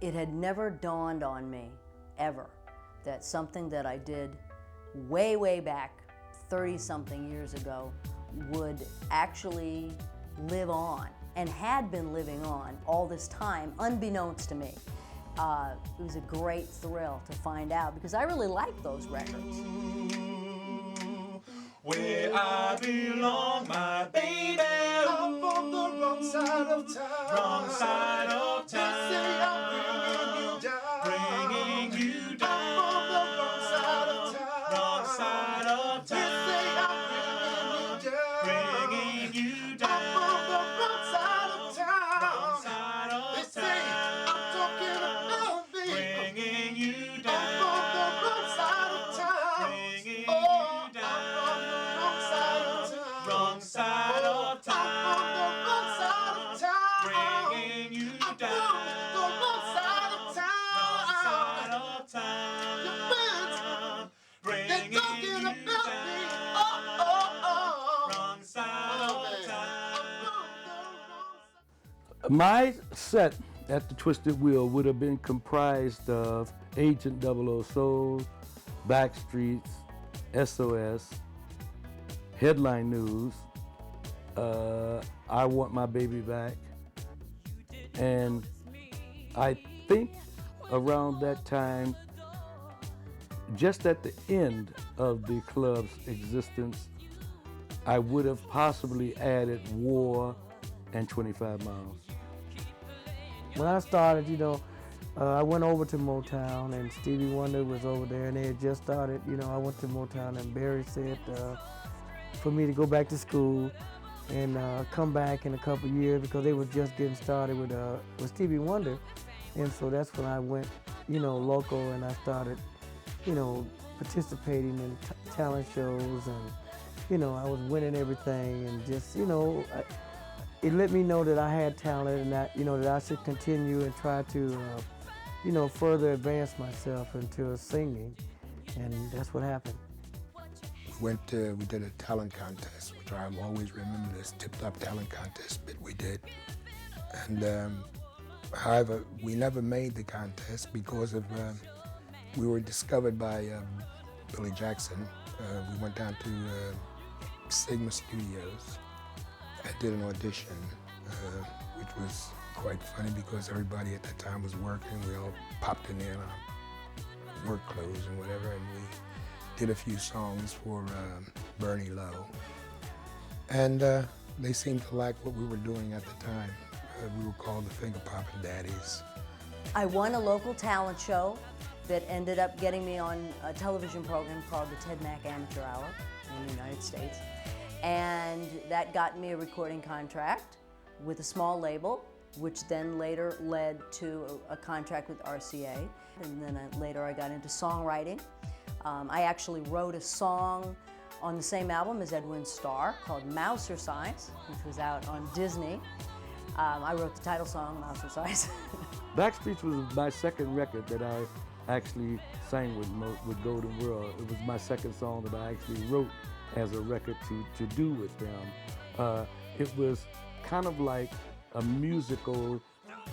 It had never dawned on me, ever, that something that I did way, way back 30-something years ago would actually live on, and had been living on all this time, unbeknownst to me. It was a great thrill to find out, because I really liked those records. Where I belong, my baby. I'm on the wrong side of town. Wrong side of town. They say I'm bringing you down. Bringing you down. I'm on the wrong side of town. Wrong side of town. They say I'm bringing you down. Bringing you down. I'm on the wrong side of town. Wrong side of town. They say I'm talking about me. Bringing you down. I'm on the wrong side of town. Bringing you down. Wrong side of town. I'm on the wrong side of town. Bringing you down. I'm on the wrong side of town. Wrong side of town. Your friends, bringing you down. Wrong side of town. My set at the Twisted Wheel would have been comprised of Agent 00 Soul, Backstreets, SOS, Headline News, I Want My Baby Back, and I think around that time, just at the end of the club's existence, I would have possibly added War and 25 Miles. When I started, I went over to Motown, and Stevie Wonder was over there, and they had just started. I went to Motown, and Barry said for me to go back to school and come back in a couple years, because they were just getting started with Stevie Wonder. And so that's when I went, local, and I started, participating in talent shows, and, I was winning everything, and just, it let me know that I had talent, and that, that I should continue and try to, further advance myself into singing, and that's what happened. We did a talent contest, which I always remember, this tip-top talent contest that we did. And however, we never made the contest because of, we were discovered by Billy Jackson. We went down to Sigma Studios. I did an audition, which was quite funny because everybody at that time was working. We all popped in there in our work clothes and whatever, and we did a few songs for Bernie Lowe. And they seemed to like what we were doing at the time. We were called the Finger Poppin' Daddies. I won a local talent show that ended up getting me on a television program called the Ted Mack Amateur Hour in the United States. And that got me a recording contract with a small label, which then later led to a contract with RCA. And then later I got into songwriting. I actually wrote a song on the same album as Edwin Starr called Mousercise, which was out on Disney. I wrote the title song, Mousercise. Backstreets was my second record that I actually sang with Golden World. It was my second song that I actually wrote as a record to do with them. It was kind of like a musical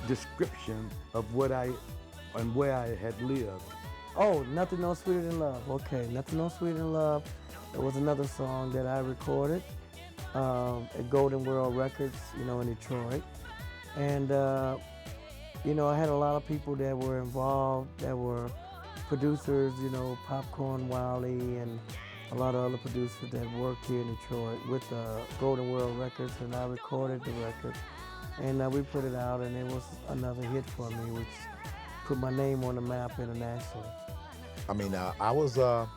description of what and where I had lived. Oh, Nothing No Sweeter Than Love. Okay, Nothing No Sweeter Than Love. It was another song that I recorded at Golden World Records, in Detroit. And, I had a lot of people that were involved, that were producers, Popcorn Wiley and a lot of other producers that worked here in Detroit with Golden World Records, and I recorded the record. And we put it out, and it was another hit for me, which put my name on the map internationally. I was a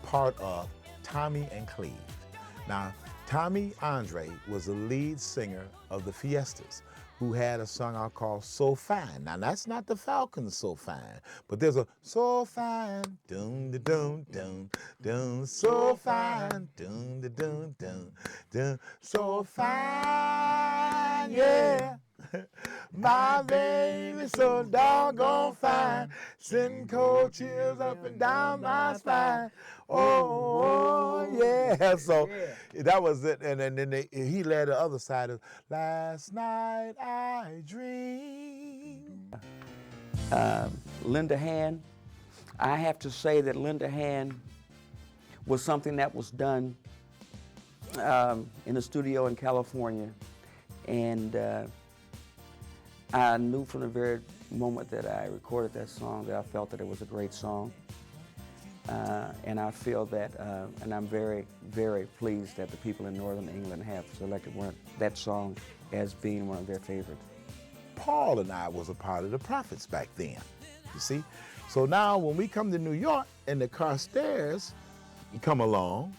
part of Tommy and Cleve. Now, Tommy Andre was the lead singer of the Fiestas, who had a song I call So Fine. Now, that's not the Falcons' So Fine, but there's a So Fine, dun da dun dun dun, so fine, dun da dun dun dun, so fine, yeah. My baby so doggone fine, sending cold chills up and down my spine. Oh, yeah. So that was it. And then he led the other side of Last Night I Dreamed. Linda Hand, I have to say that Linda Hand was something that was done in a studio in California, and I knew from the very moment that I recorded that song that I felt that it was a great song. And I feel that, and I'm very, very pleased that the people in Northern England have selected that song as being one of their favorites. Paul and I was a part of the Prophets back then, you see? So now when we come to New York and the Carstairs come along,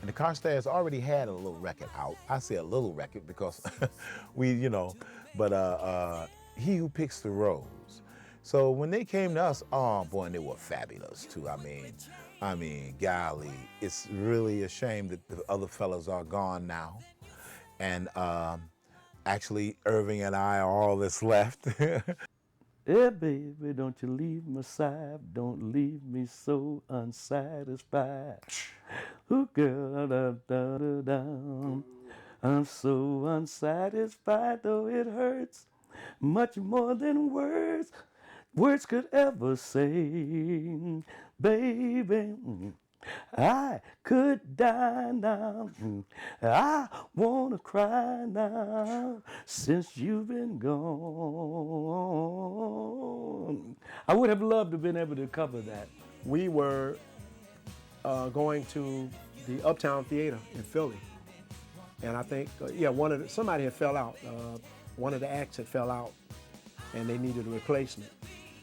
and the Carstairs already had a little record out. I say a little record because we, you know, but He Who Picks the Rose. So when they came to us, oh boy, and they were fabulous too. I mean, golly, it's really a shame that the other fellas are gone now. And actually, Irving and I are all that's left. Yeah, baby, don't you leave my side, don't leave me so unsatisfied. Ooh, girl, da, da, da, da. I'm so unsatisfied, though it hurts much more than words could ever say. Baby, I could die now. I wanna cry now since you've been gone. I would have loved to have been able to cover that. We were going to the Uptown Theater in Philly, and I think somebody had fell out. One of the acts had fell out, and they needed a replacement.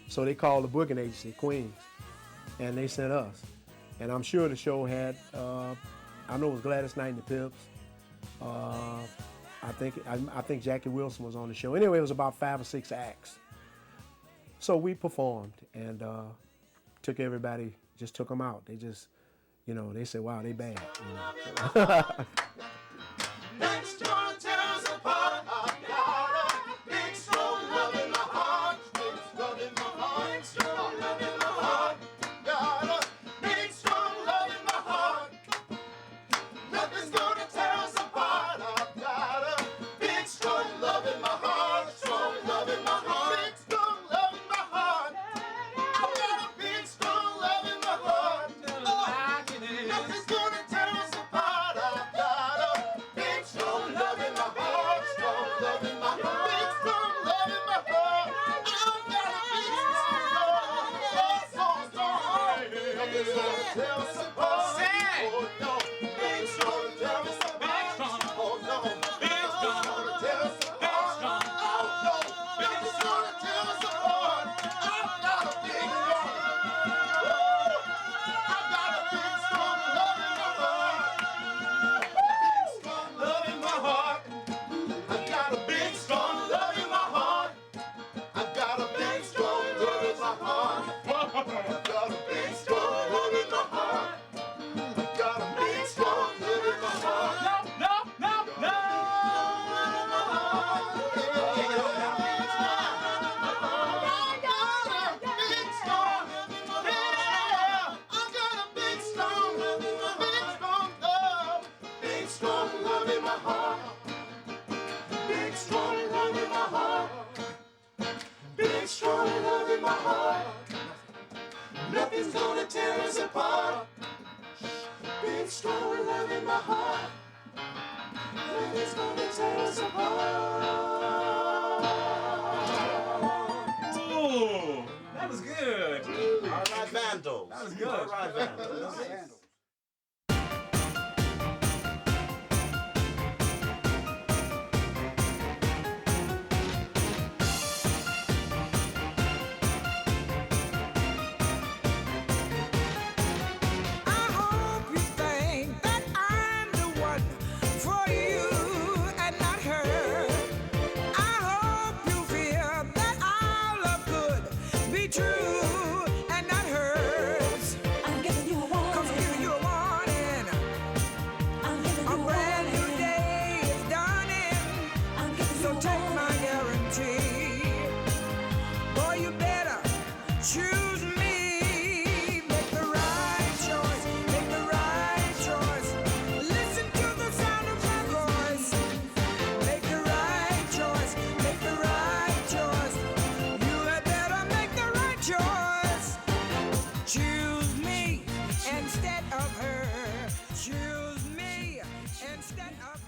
So they called the booking agency, Queens, and they sent us. And I'm sure the show had, I know it was Gladys Knight and the Pips. I think Jackie Wilson was on the show. Anyway, it was about 5 or 6 acts. So we performed and took everybody, just took them out. They just, you know, they said, wow, they bad. You know? Next door tears apart. I've got a big strong love in my heart. Big love in my heart. Big strong love in my heart. Got a big strong love in my heart. Nothing's gonna tear us apart. I've got a big strong love in my heart. Strong love in my heart. Big strong love in my heart. I've got a big strong love in my heart. Nothing's gonna tear us apart. I've got a big strong love in my heart. Strong love in my heart. Big strong love in my heart. I've got a big strong love. So strong. Nothing's gonna tear us apart. Oh no. Big strong tear us apart. Oh no. Big strong gonna tear us apart. Oh no. Big strong tear us apart. I've got a big strong. I've got a big strong love in my heart. Big strong love in my heart. I've got a big strong love in my heart. I've got a big strong love in my heart. I've got a big strong love in my heart. I've got a big strong love in my heart. No. Big strong love in my heart. Big strong love in my heart. Big strong love in my heart. Nothing's gonna tear us apart. Big strong love in my heart. Nothing's gonna tear us apart. Ooh, that was good. All right, Vandals. That was good. All right, Vandals. I hope you think that I'm the one instead of